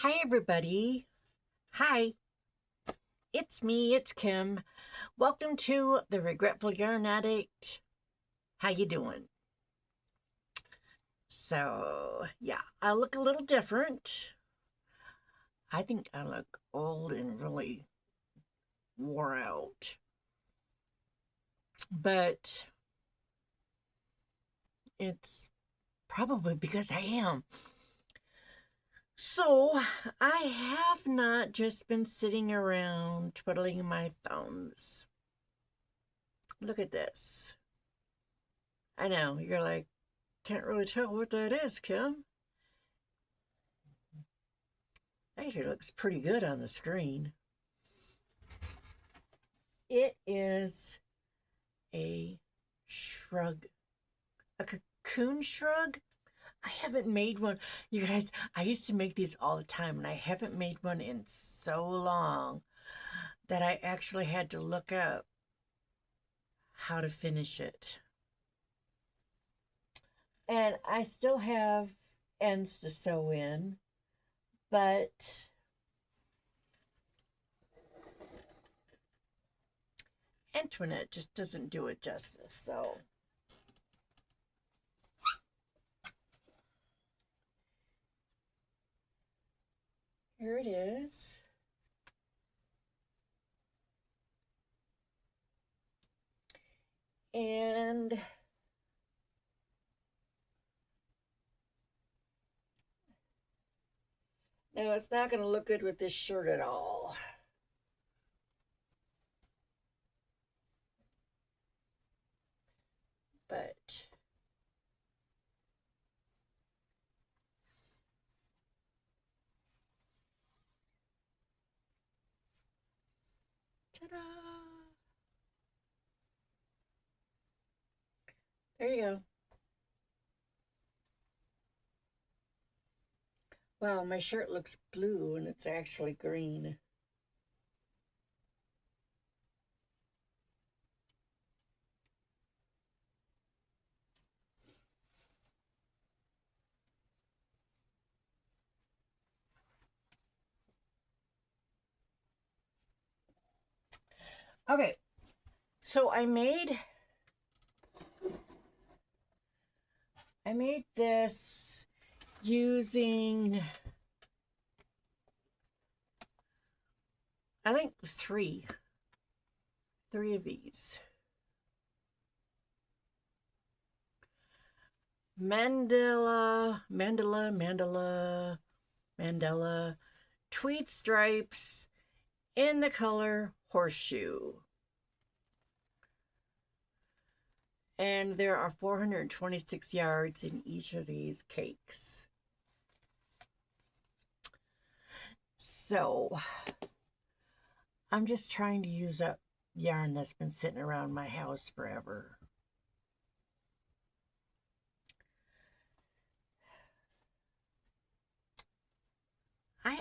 Hi, everybody. Hi, it's me, it's Kim. Welcome to the Regretful Yarn Addict. How you doing? So, yeah, I look a little different. I think I look old and really wore out. But it's probably because I am. So, I have not just been sitting around twiddling my thumbs. Look at this. I know, you're like, can't really tell what that is, Kim. Actually, looks pretty good on the screen. It is a shrug, a cocoon shrug. I haven't made one. You guys, I used to make these all the time, and I haven't made one in so long that I actually had to look up how to finish it. And I still have ends to sew in, but Antoinette just doesn't do it justice. So here it is. And no, it's not going to look good with this shirt at all. But ta-da! There you go. Wow, my shirt looks blue and it's actually green. Okay, so I made this using, I think three of these. Mandela tweed stripes in the color horseshoe. And there are 426 yards in each of these cakes. So I'm just trying to use up yarn that's been sitting around my house forever.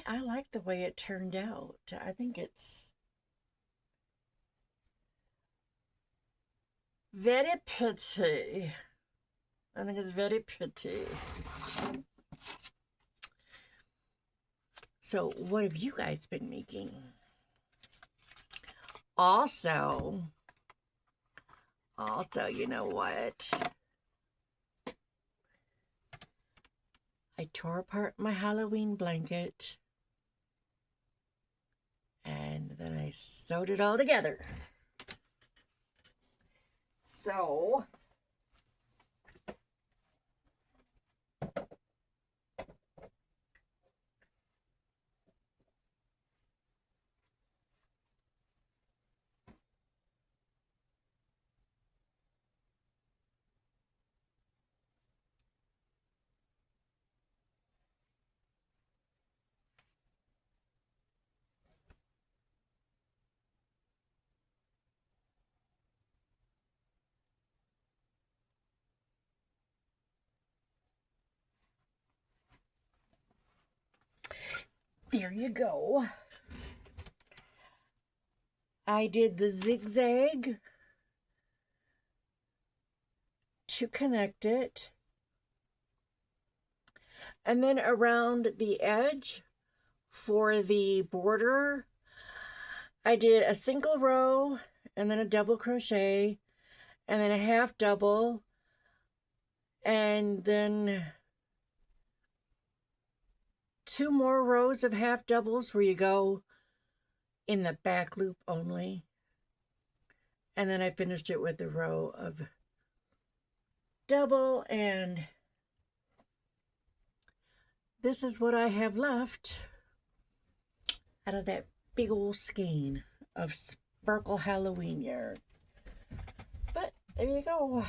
I like the way it turned out. I think it's very pretty. I think it's very pretty. So what have you guys been making? Also, you know what? I tore apart my Halloween blanket and then I sewed it all together. So there you go. I did the zigzag to connect it. And then around the edge, For the border, I did a single row and then a double crochet and then a half double and then 2 more rows of half doubles where you go in the back loop only. And then I finished it with a row of double, and this is what I have left out of that big old skein of Sparkle Halloween yarn. But there you go.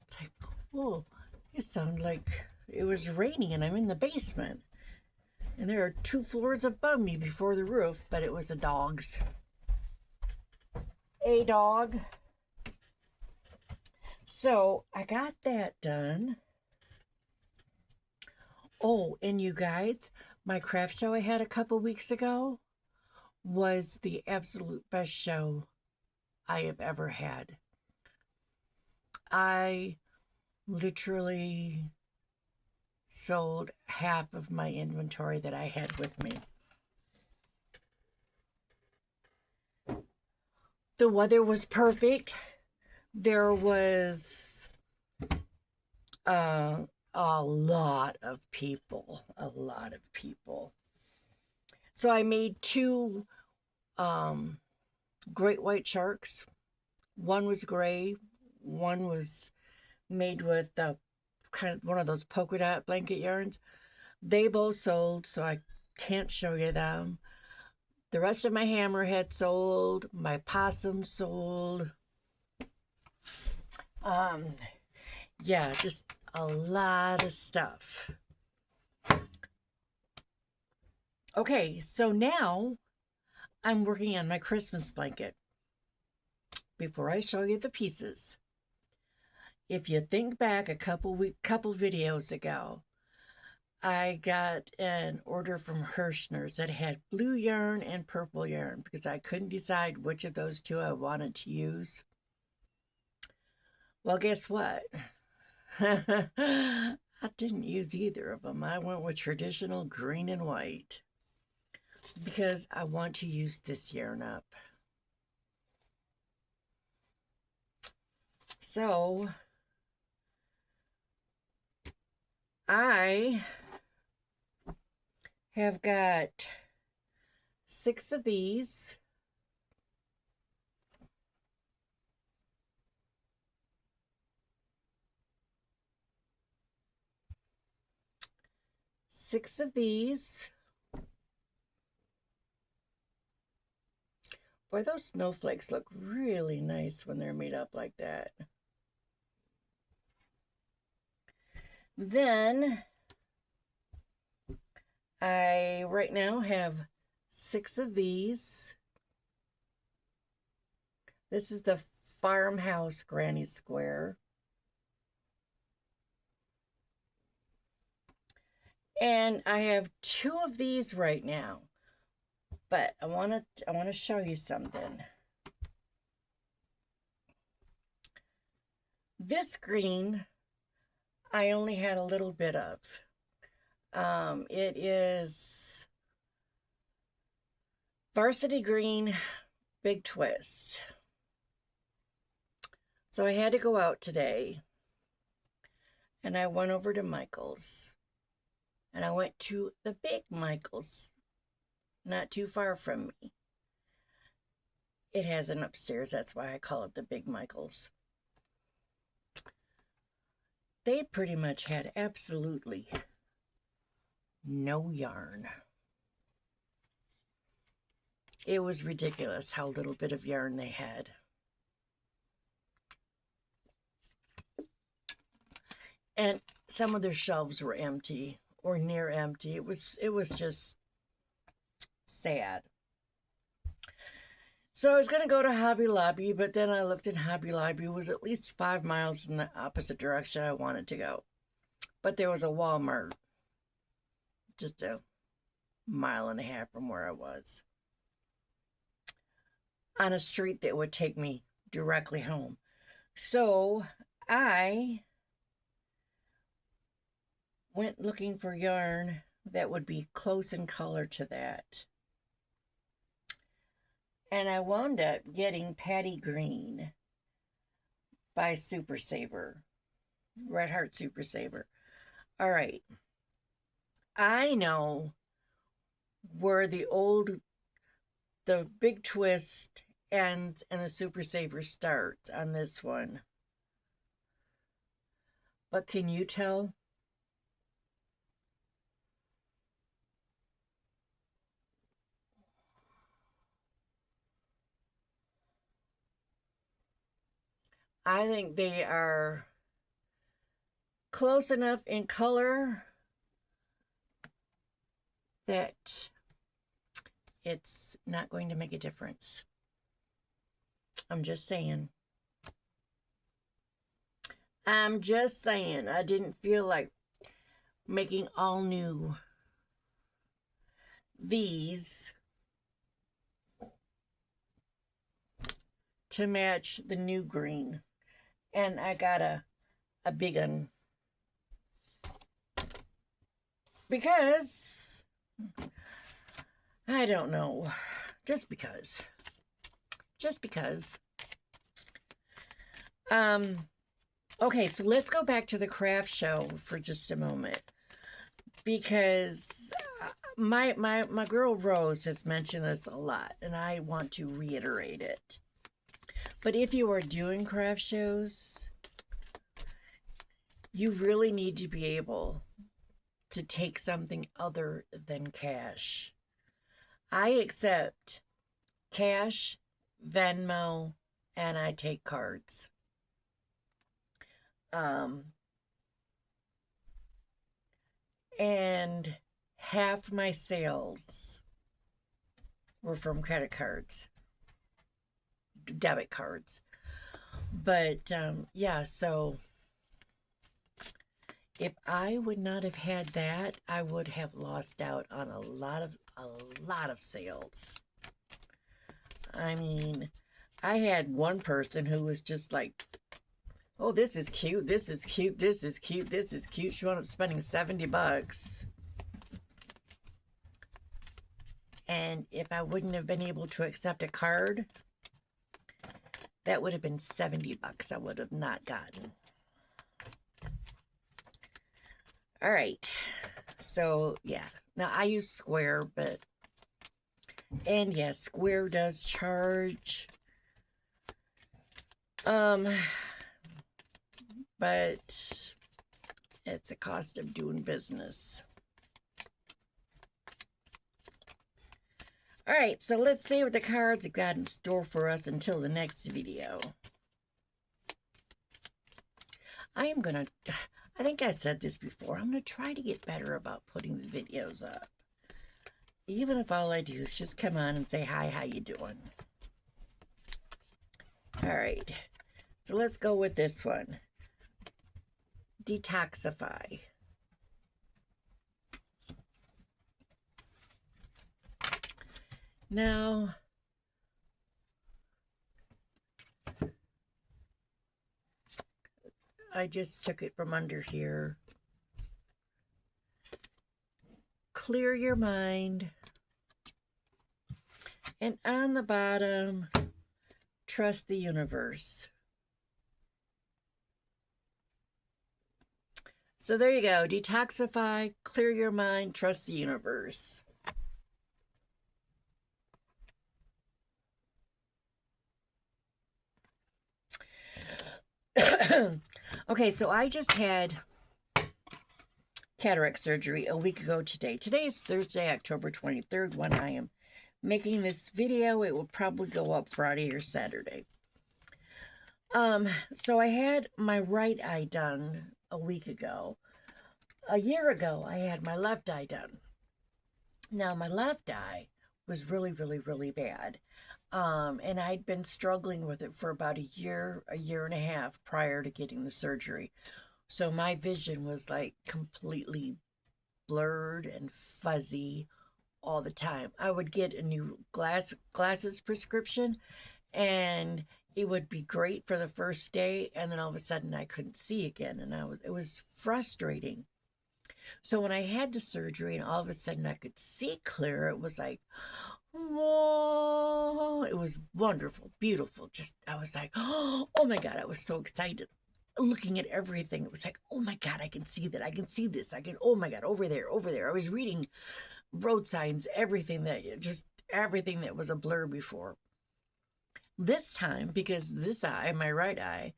It's like, oh, it sounded like it was raining and I'm in the basement. And there are 2 floors above me before the roof, but it was the dogs. A dog. So I got that done. Oh, and you guys, my craft show I had a couple weeks ago was the absolute best show I have ever had. I literally sold half of my inventory that I had with me. The weather was perfect. There was a lot of people. So I made 2 great white sharks. One was gray. One was made with kind of one of those polka dot blanket yarns. They both sold, so I can't show you them. The rest of my hammerhead sold. My possum sold. Yeah, just a lot of stuff. Okay, so now I'm working on my Christmas blanket. Before I show you the pieces, if you think back a couple videos ago, I got an order from Hirschner's that had blue yarn and purple yarn because I couldn't decide which of those 2 I wanted to use. Well, guess what? I didn't use either of them. I went with traditional green and white because I want to use this yarn up. So I have got 6 of these. Six of these. Boy, those snowflakes look really nice when they're made up like that. Then I right now have 6 of these. This is the Farmhouse Granny Square. And I have 2 of these right now. But I want to show you something. This green I only had a little bit of. It is Varsity Green Big Twist. So I had to go out today, and I went over to Michael's, and I went to the Big Michael's, not too far from me. It has an upstairs, that's why I call it the Big Michael's. They pretty much had absolutely no yarn. It was ridiculous how little bit of yarn they had. And some of their shelves were empty or near empty. It was just sad. So I was going to go to Hobby Lobby, but then I looked at Hobby Lobby. It was at least 5 miles in the opposite direction I wanted to go. But there was a Walmart just a mile and a half from where I was, on a street that would take me directly home. So I went looking for yarn that would be close in color to that. And I wound up getting Patty Green by Super Saver, Red Heart Super Saver. All right. I know where the big twist ends and the Super Saver starts on this one. But can you tell? I think they are close enough in color that it's not going to make a difference. I'm just saying. I'm just saying. I didn't feel like making all new these to match the new green. And I got a big one. Because, I don't know. Just because. Just because. Okay, so let's go back to the craft show for just a moment. Because my girl Rose has mentioned this a lot, and I want to reiterate it. But if you are doing craft shows, you really need to be able to take something other than cash. I accept cash, Venmo, and I take cards. And half my sales were from credit cards, debit cards. But yeah, so if I would not have had that, I would have lost out on a lot of sales. I mean, I had one person who was just like, oh, this is cute, this is cute, this is cute, this is cute. She wound up spending $70. And if I wouldn't have been able to accept a card, that would have been $70 I would have not gotten. All right. So, yeah. Now, I use Square, but... And yes, Square does charge. But it's a cost of doing business. All right, so let's see what the cards have got in store for us until the next video. I think I said this before, I'm going to try to get better about putting the videos up. Even if all I do is just come on and say, hi, how you doing? All right, so let's go with this one. Detoxify. Now, I just took it from under here. Clear your mind. And on the bottom, trust the universe. So there you go. Detoxify, clear your mind, trust the universe. Okay, so I just had cataract surgery a week ago today. Today is Thursday, October 23rd, when I am making this video. It will probably go up Friday or Saturday. So I had my right eye done a week ago. A year ago, I had my left eye done. Now, my left eye was really, really, really bad. And I'd been struggling with it for about a year and a half prior to getting the surgery. So my vision was like completely blurred and fuzzy all the time. I would get a new glasses prescription, and it would be great for the first day, and then all of a sudden I couldn't see again, and it was frustrating. So when I had the surgery and all of a sudden I could see clear, it was like, whoa, it was wonderful, beautiful. Just, I was like, oh my God, I was so excited looking at everything. It was like, oh my God, I can see that. I can see this. I can, oh my God, over there, over there. I was reading road signs, everything that was a blur before. This time, because this eye, my right eye,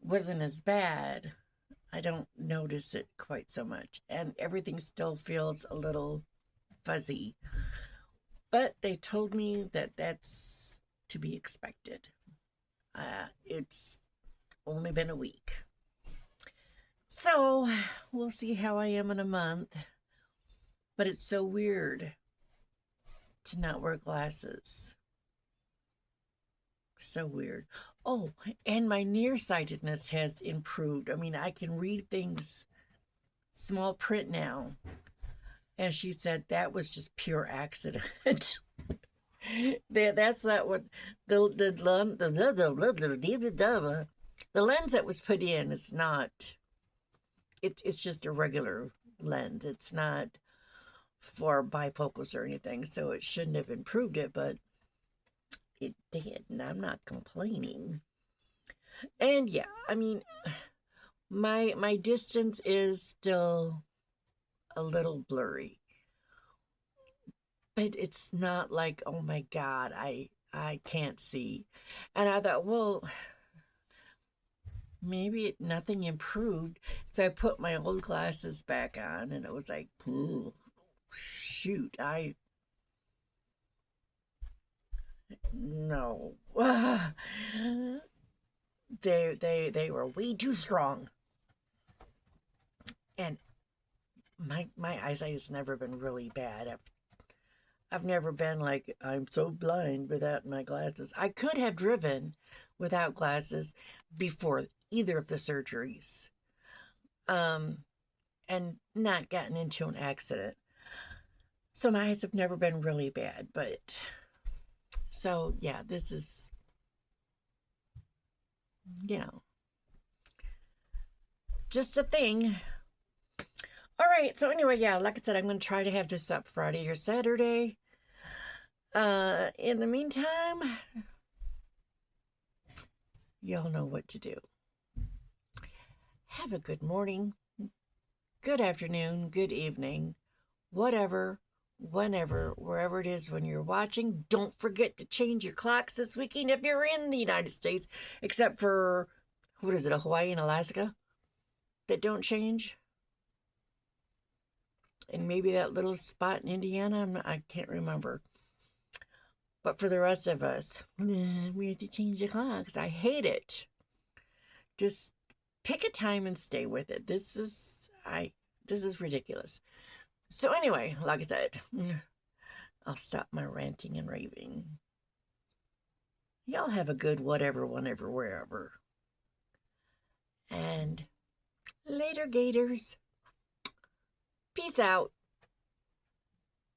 wasn't as bad, I don't notice it quite so much. And everything still feels a little fuzzy. But they told me that that's to be expected. It's only been a week. So we'll see how I am in a month. But it's so weird to not wear glasses. So weird. Oh, and my nearsightedness has improved. I mean, I can read things small print now. And she said that was just pure accident. That's not what the lens that was put in is not. It's just a regular lens. It's not for bifocals or anything, so it shouldn't have improved it, but it did, and I'm not complaining. And yeah, I mean, my distance is still a little blurry, but it's not like, oh my God, I can't see. And I thought, well, maybe nothing improved. So I put my old glasses back on, and it was like, ooh, shoot, no. They were way too strong. And my eyesight has never been really bad. I've never been like, I'm so blind without my glasses. I could have driven without glasses before either of the surgeries, and not gotten into an accident. So my eyes have never been really bad, but so yeah, this is, just a thing. All right, so anyway, yeah, like I said, I'm going to try to have this up Friday or Saturday. In the meantime, y'all know what to do. Have a good morning, good afternoon, good evening, whatever, whenever, wherever it is when you're watching. Don't forget to change your clocks this weekend if you're in the United States, except for, what is it, Hawaii and Alaska that don't change? And maybe that little spot in Indiana, I can't remember. But for the rest of us, we have to change the clocks. I hate it. Just pick a time and stay with it. This is ridiculous. So anyway, like I said, I'll stop my ranting and raving. Y'all have a good whatever, whenever, wherever. And later, Gators. Peace out.